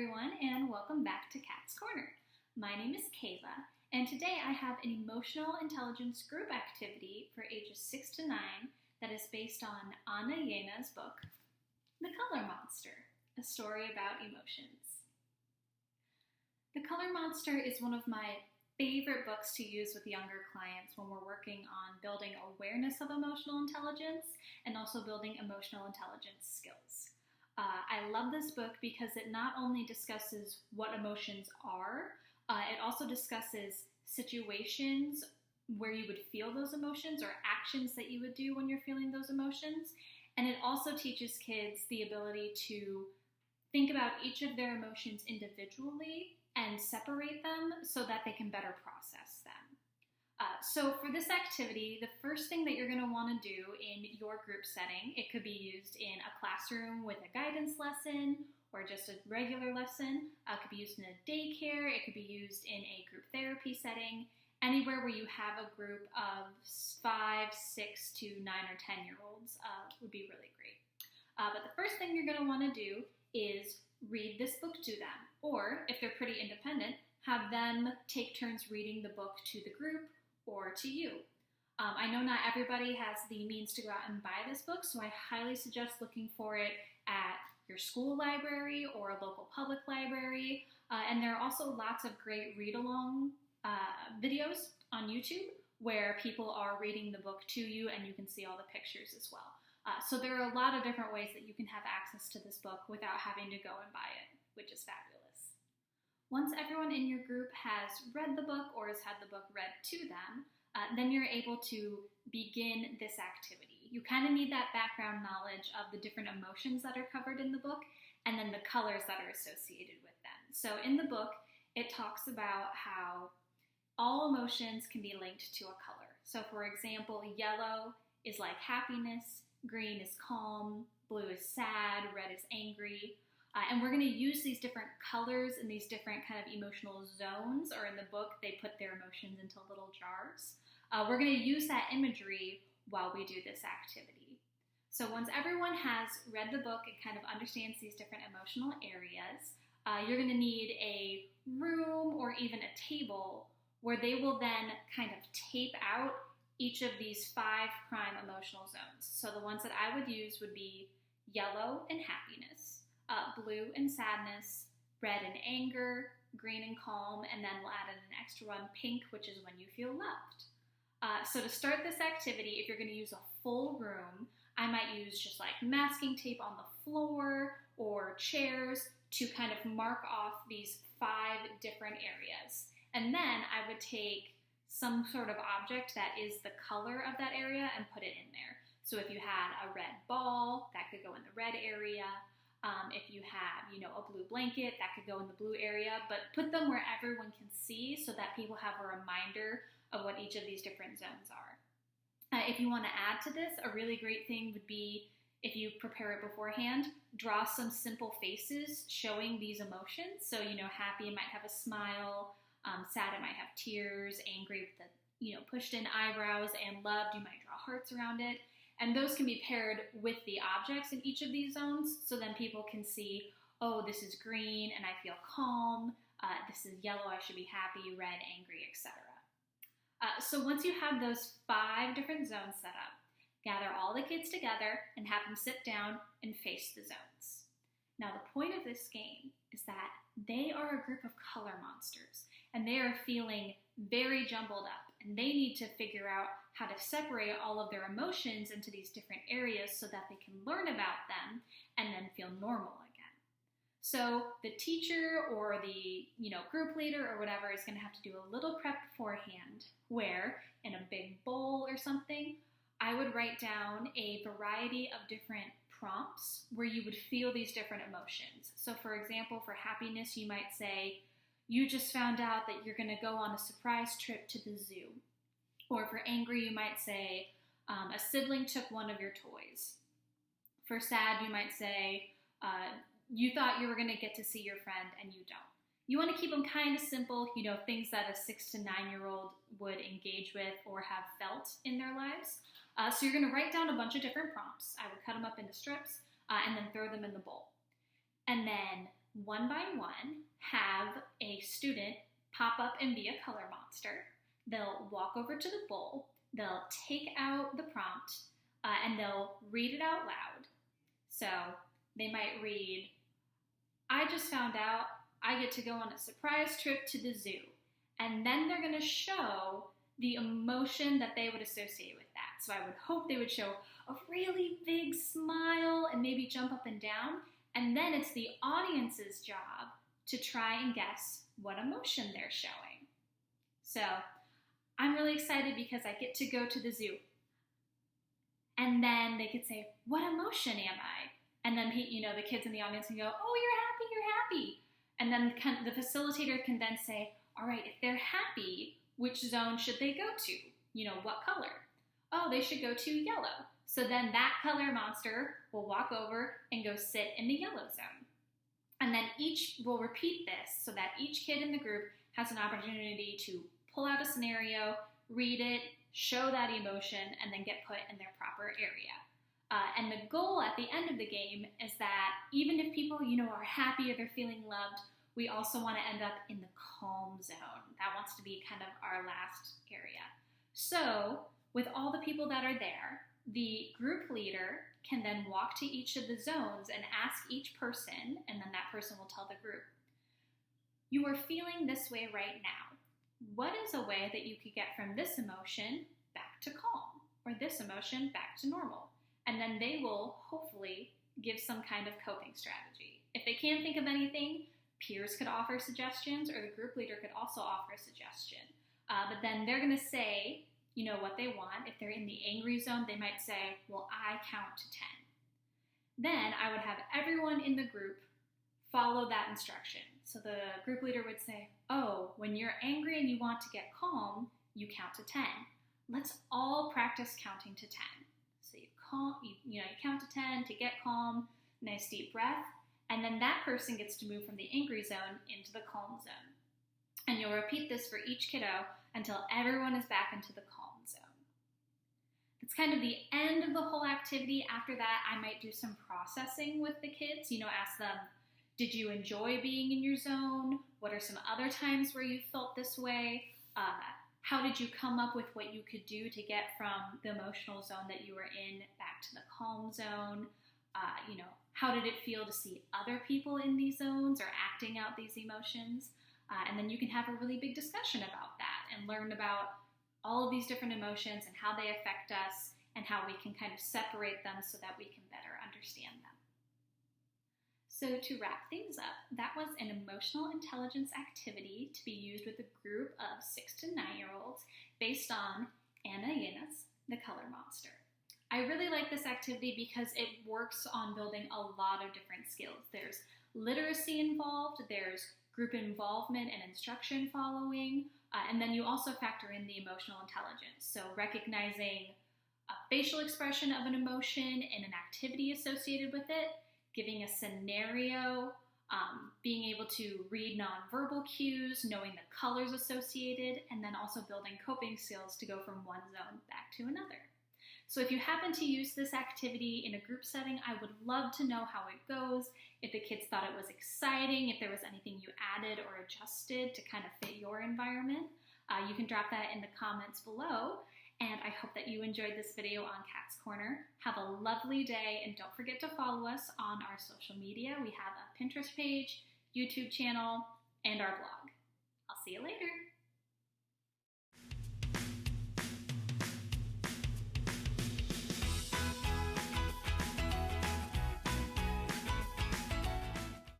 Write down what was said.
everyone, and welcome back to Cat's Corner. My name is Kayla, and today I have an emotional intelligence group activity for ages 6 to 9 that is based on Anna Llenas' book, The Color Monster, a story about emotions. The Color Monster is one of my favorite books to use with younger clients when we're working on building awareness of emotional intelligence and also building emotional intelligence skills. I love this book because it not only discusses what emotions are, it also discusses situations where you would feel those emotions or actions that you would do when you're feeling those emotions. And it also teaches kids the ability to think about each of their emotions individually and separate them so that they can better process them. So for this activity, the first thing that you're going to want to do in your group setting, it could be used in a classroom with a guidance lesson or just a regular lesson. It could be used in a daycare. It could be used in a group therapy setting. Anywhere where you have a group of 5, 6 to 9 or 10-year-olds would be really great. But the first thing you're going to want to do is read this book to them. Or, if they're pretty independent, have them take turns reading the book to the group or to you. I know not everybody has the means to go out and buy this book, so I highly suggest looking for it at your school library or a local public library. And there are also lots of great read-along videos on YouTube where people are reading the book to you and you can see all the pictures as well. So there are a lot of different ways that you can have access to this book without having to go and buy it, which is fabulous. Once everyone in your group has read the book or has had the book read to them, then you're able to begin this activity. You kind of need that background knowledge of the different emotions that are covered in the book and then the colors that are associated with them. So in the book, it talks about how all emotions can be linked to a color. So for example, yellow is like happiness, green is calm, blue is sad, red is angry. And we're going to use these different colors and these different kind of emotional zones, or in the book, they put their emotions into little jars. We're going to use that imagery while we do this activity. So once everyone has read the book and kind of understands these different emotional areas, you're going to need a room or even a table where they will then kind of tape out each of these 5 prime emotional zones. So the ones that I would use would be yellow and happiness, blue and sadness, red and anger, green and calm, and then we'll add in an extra one, pink, which is when you feel loved. So to start this activity, if you're going to use a full room, I might use just like masking tape on the floor or chairs to kind of mark off these 5 different areas. And then I would take some sort of object that is the color of that area and put it in there. So if you had a red ball, that could go in the red area. If you have, a blue blanket, that could go in the blue area, but put them where everyone can see so that people have a reminder of what each of these different zones are. If you want to add to this, a really great thing would be, if you prepare it beforehand, draw some simple faces showing these emotions. So, happy, it might have a smile, sad, it might have tears, angry with the, pushed in eyebrows, and loved, you might draw hearts around it. And those can be paired with the objects in each of these zones, so then people can see, oh, this is green and I feel calm, this is yellow, I should be happy, red, angry, etc. So once you have those 5 different zones set up, gather all the kids together and have them sit down and face the zones. Now the point of this game is that they are a group of color monsters and they are feeling very jumbled up and they need to figure out how to separate all of their emotions into these different areas so that they can learn about them and then feel normal again. So the teacher or the group leader or whatever is going to have to do a little prep beforehand where in a big bowl or something, I would write down a variety of different prompts where you would feel these different emotions. So for example, for happiness, you might say, you just found out that you're going to go on a surprise trip to the zoo. Or for angry, you might say, a sibling took one of your toys. For sad, you might say, you thought you were going to get to see your friend and you don't. You want to keep them kind of simple, things that a 6 to 9-year-old would engage with or have felt in their lives. So you're going to write down a bunch of different prompts. I would cut them up into strips and then throw them in the bowl. And then one by one, have a student pop up and be a color monster. They'll walk over to the bowl, they'll take out the prompt, and they'll read it out loud. So they might read, "I just found out I get to go on a surprise trip to the zoo." And then they're going to show the emotion that they would associate with that. So I would hope they would show a really big smile and maybe jump up and down. And then it's the audience's job to try and guess what emotion they're showing. So I'm really excited because I get to go to the zoo. And then they could say, "What emotion am I?" And then the kids in the audience can go, "Oh, you're happy, you're happy." And then the facilitator can then say, "All right, if they're happy, which zone should they go to? What color? Oh, they should go to yellow." So then that color monster will walk over and go sit in the yellow zone. And then each will repeat this so that each kid in the group has an opportunity to pull out a scenario, read it, show that emotion, and then get put in their proper area. And the goal at the end of the game is that even if people, are happy or they're feeling loved, we also want to end up in the calm zone. That wants to be kind of our last area. So with all the people that are there, the group leader can then walk to each of the zones and ask each person, and then that person will tell the group, "You are feeling this way right now. What is a way that you could get from this emotion back to calm, or this emotion back to normal?" And then they will hopefully give some kind of coping strategy. If they can't think of anything, peers could offer suggestions, or the group leader could also offer a suggestion. But then they're going to say, what they want. If they're in the angry zone, they might say, "Well, I count to 10. Then I would have everyone in the group follow that instruction. So the group leader would say, "Oh, when you're angry and you want to get calm, you count to 10. Let's all practice counting to 10. So you count to 10 to get calm, nice deep breath, and then that person gets to move from the angry zone into the calm zone. And you'll repeat this for each kiddo until everyone is back into the calm zone. It's kind of the end of the whole activity. After that, I might do some processing with the kids, ask them, did you enjoy being in your zone? What are some other times where you felt this way? How did you come up with what you could do to get from the emotional zone that you were in back to the calm zone? How did it feel to see other people in these zones or acting out these emotions? And then you can have a really big discussion about that and learn about all of these different emotions and how they affect us and how we can kind of separate them so that we can better understand them. So to wrap things up, that was an emotional intelligence activity to be used with a group of 6 to 9-year-olds based on Anna Llenas, the Color Monster. I really like this activity because it works on building a lot of different skills. There's literacy involved, there's group involvement and instruction following, and then you also factor in the emotional intelligence. So recognizing a facial expression of an emotion and an activity associated with it, giving a scenario, being able to read nonverbal cues, knowing the colors associated, and then also building coping skills to go from one zone back to another. So if you happen to use this activity in a group setting, I would love to know how it goes, if the kids thought it was exciting, if there was anything you added or adjusted to kind of fit your environment. You can drop that in the comments below. And I hope that you enjoyed this video on Cat's Corner. Have a lovely day, and don't forget to follow us on our social media. We have a Pinterest page, YouTube channel, and our blog. I'll see you later.